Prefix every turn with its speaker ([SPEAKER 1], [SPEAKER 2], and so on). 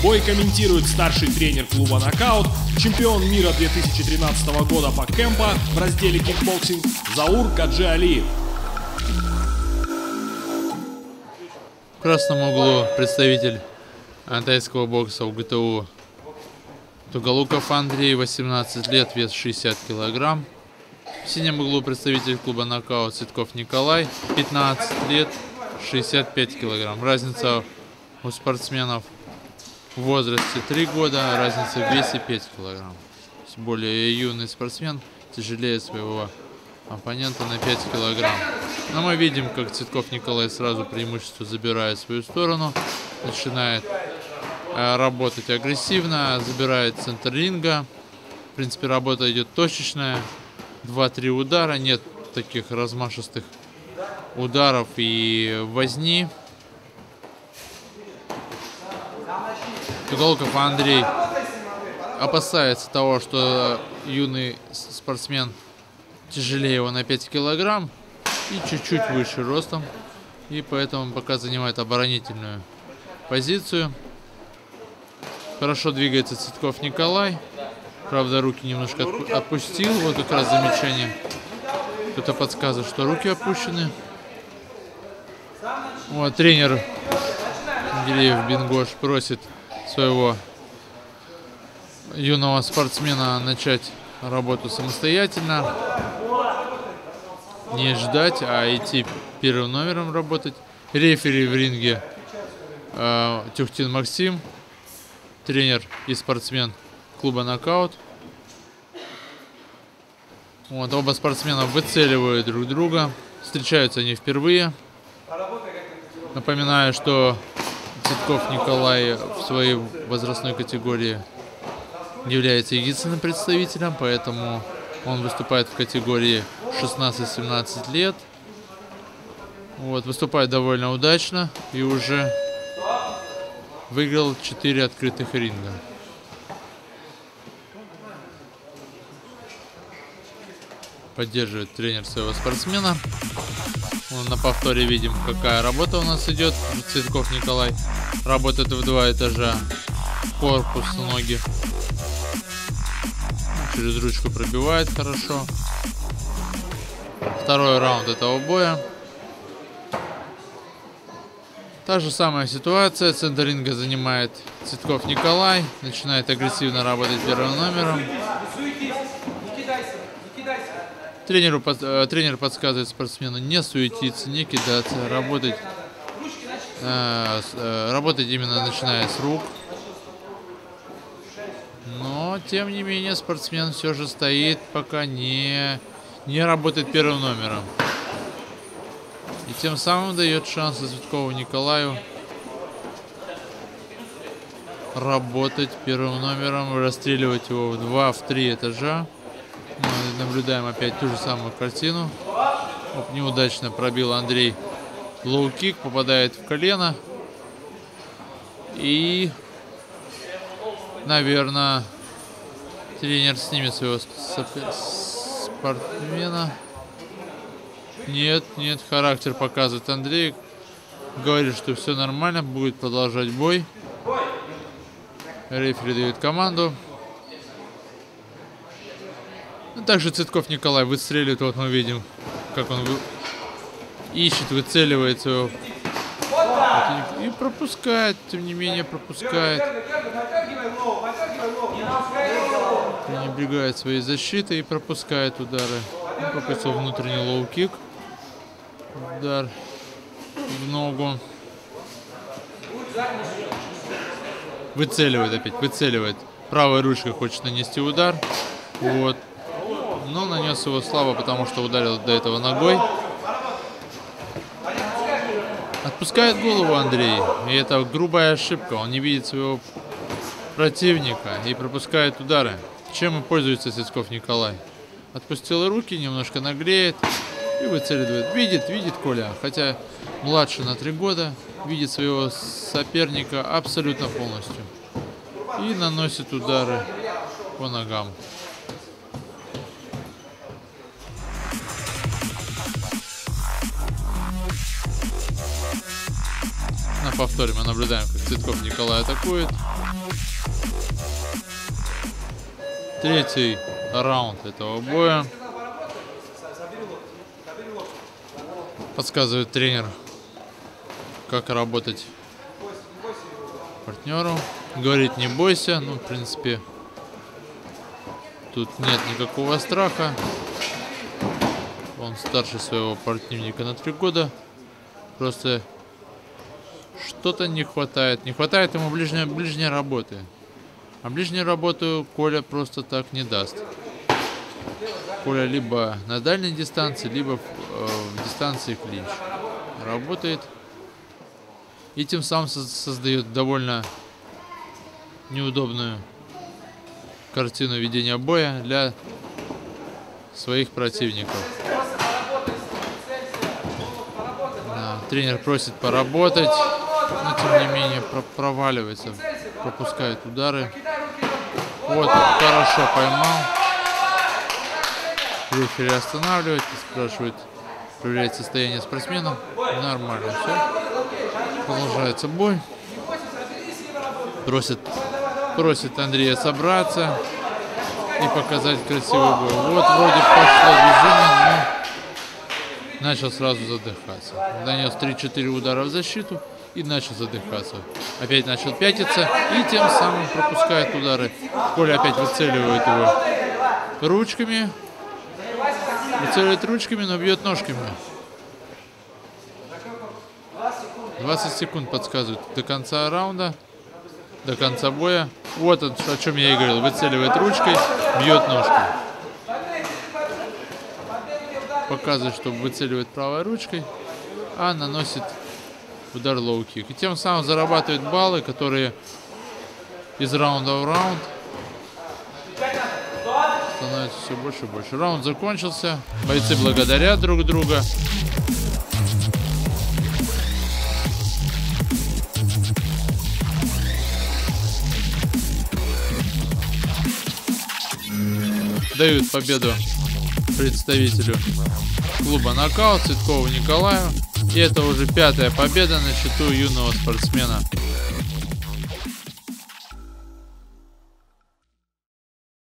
[SPEAKER 1] Бой комментирует старший тренер клуба «Нокаут», чемпион мира 2013 года по кэмпо в разделе кикбоксинг Заур Гаджи Алиев.
[SPEAKER 2] В красном углу представитель тайского бокса в ГТУ Туголуков Андрей, 18 лет, вес 60 килограмм. В синем углу представитель клуба «Нокаут» Цветков Николай, 15 лет, 65 килограмм. Разница у спортсменов в возрасте 3 года, разница в весе 5 килограмм. Более юный спортсмен тяжелее своего оппонента на 5 килограмм. Но мы видим, как Цветков Николай сразу преимущество забирает в свою сторону, начинает работать агрессивно, забирает центр ринга. В принципе, работа идет точечная, 2-3 удара, нет таких размашистых ударов и возни. Туголуков Андрей опасается того, что юный спортсмен тяжелее его на 5 килограмм и чуть-чуть выше ростом, и поэтому пока занимает оборонительную позицию. Хорошо двигается Цветков Николай, правда руки немножко отпустил, вот как раз замечание, кто-то подсказывает, что руки опущены. Вот тренер Гиреев Бингош просит своего юного спортсмена начать работу самостоятельно, не ждать, а идти первым номером работать. Рефери в ринге Тюхтин Максим, тренер и спортсмен клуба «Нокаут». Вот, оба спортсмена выцеливают друг друга, встречаются они впервые. Напоминаю, что Цветков Николай в своей возрастной категории является единственным представителем, поэтому он выступает в категории 16-17 лет. Вот, выступает довольно удачно и уже выиграл 4 открытых ринга. Поддерживает тренер своего спортсмена. На повторе видим, какая работа у нас идет. Цветков Николай работает в 2 этажа. Корпус, ноги. Через ручку пробивает хорошо. Второй раунд этого боя. Та же самая ситуация. Центр ринга занимает Цветков Николай. Начинает агрессивно работать первым номером. Тренер подсказывает спортсмену не суетиться, не кидаться, работать именно начиная с рук. Но, тем не менее, спортсмен все же стоит, пока не работает первым номером. И тем самым дает шанс Цветкову Николаю работать первым номером, расстреливать его в 2-3 этажа. Мы наблюдаем опять ту же самую картину. Неудачно пробил Андрей лоу-кик, попадает в колено. И, наверное, тренер снимет своего спортсмена. Нет, характер показывает Андрей. Говорит, что все нормально, будет продолжать бой. Рефери дает команду. Также Цветков Николай выстреливает, вот мы видим, как он ищет, выцеливает его. И пропускает, тем не менее пропускает. Пренебрегает своей защитой и пропускает удары. Он пропустил внутренний лоу-кик. Удар в ногу. Выцеливает опять, выцеливает. Правой ручкой хочет нанести удар. Вот. Но нанес его слабо, потому что ударил до этого ногой. Отпускает голову Андрей. И это грубая ошибка. Он не видит своего противника и пропускает удары. Чем и пользуется Цветков Николай. Отпустил руки, немножко нагреет и выцеливает. Видит Коля, хотя младше на 3 года. Видит своего соперника абсолютно полностью. И наносит удары по ногам. На повторе мы наблюдаем, как Цветков Николай атакует. Третий раунд этого боя. Подсказывает тренер, как работать партнеру. Говорит, не бойся. Ну, в принципе, тут нет никакого страха. Он старше своего противника на 3 года. Просто что-то не хватает. Не хватает ему ближней работы. А ближнюю работу Коля просто так не даст. Коля либо на дальней дистанции, либо в дистанции клинч работает. И тем самым создает довольно неудобную картину ведения боя для своих противников. Да, тренер просит поработать, но тем не менее проваливается, пропускает удары. Вот, хорошо поймал. Рефери останавливает и спрашивает, проверяет состояние спортсмена. Нормально все. Продолжается бой. Просит Андрея собраться и показать красивый бой. Вот вроде пошло движение, но начал сразу задыхаться. Нанес 3-4 удара в защиту и начал задыхаться. Опять начал пятиться и тем самым пропускает удары. Коля опять выцеливает его ручками. Выцеливает ручками, но бьет ножками. 20 секунд подсказывают до конца раунда, до конца боя. Вот о чем я и говорил. Выцеливает ручкой, бьет ножкой. Показывает, что выцеливает правой ручкой, а наносит удар лоу-кик. И тем самым зарабатывает баллы, которые из раунда в раунд становится все больше и больше. Раунд закончился. Бойцы благодарят друг друга. Дают победу представителю клуба «Нокаут» Цветкову Николаю. И это уже 5-я победа на счету юного спортсмена